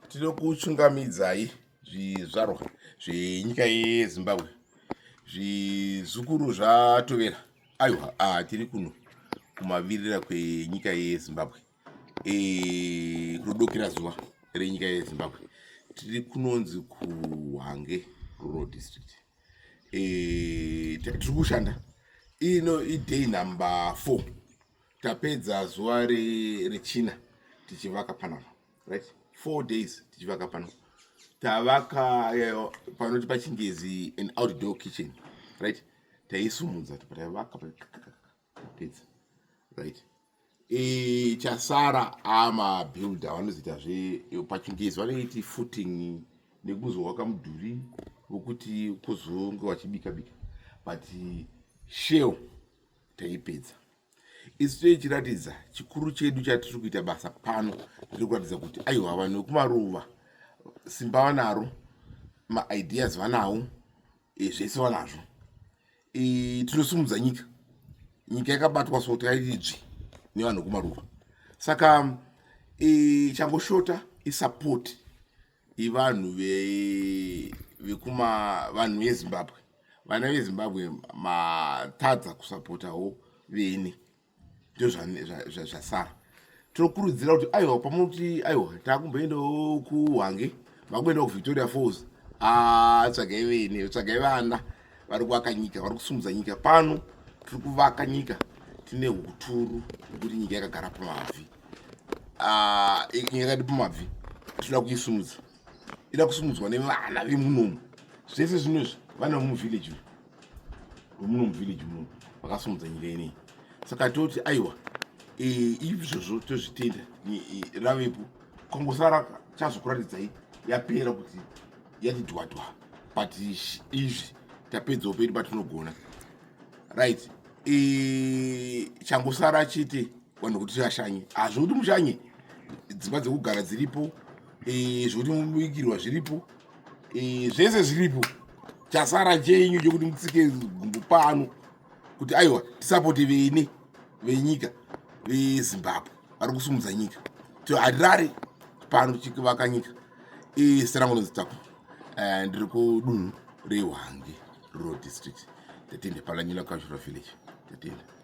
Tinokuchungamidzai zvizvarwa zvenyika yeZimbabwe. Zvizukuru zvatovera. Aiwa, tiri kuno kumavirira kwenyika yeZimbabwe. Kudokera zuva renyika yeZimbabwe. Tiri kunonzi kuHwange Rural District. Tiri kushanda. Ino idei number 4. Tapedza zuva rechina tichivaka panapa. Right? 4 days tichivaka panapa. Tavaka panoti pachingezi an outdoor kitchen. Right? Taisumudza tavaka pedza. Right? Chasara builder vanozita pachingezi vanoiti footing nekuzowaka mudhuri wokuti kuzonge wachibika bika. But shell taipedza. Isu tichiratidza chikuru chedu chatiri kuita basa pano tiri kuratidza kuti aiwa vanhu vekumaruva simba vanaro, maideas vanawo, zvese vanazvo. Tinosumudza nyika. Nyika yakabatwa so taiti dzvi nevanhu vekumaruva. Saka changoshota isupport ivanhu vanhu veZimbabwe. Vana veZimbabwe matadza kusapotawo vene. Ndio zvasara. Tinokurudzira kuti aiwa pamuti aiwa takumboendawo kuHwange, vakumboendawo kuVictoria Falls. Tsvagai vene, tsvagai vana vari kuvaka nyika, vari kusumudza nyika. Pano tiri kuvaka nyika tine huturu nekuti nyika yakagara pamabvi. Nyika yakati pamabvi tinoda kuisumudza. Ida kusumudzwa nevana vemunomu. Zvese zvinozvi vana vemuvillage. Vemunomu village munomu vakasumudza nyika ineyi. Saka toti aiwa izvozvo tozvitenda ravepo kongosara chazokuratidzai yapera kuti yati dhwadhwa, but izvi tapedzawo pedu patinogona. Right? Changosara chete vanhu kuti vashanye. Zvokuti mushanye dzimba dzekugara dziripo, zvokuti mubikirwa zviripo, zvese zviripo. Chasara chenyu chokuti mutsike gumbo pano kuti aiwa tisapote vene venyika veZimbabwe vari kusumudza nyika. Hatirare pano tichivaka nyika. Serangonozitako ndiri kudunhu reHwange Rural District. Tatenda Palanyula Cultural Village. Tatenda.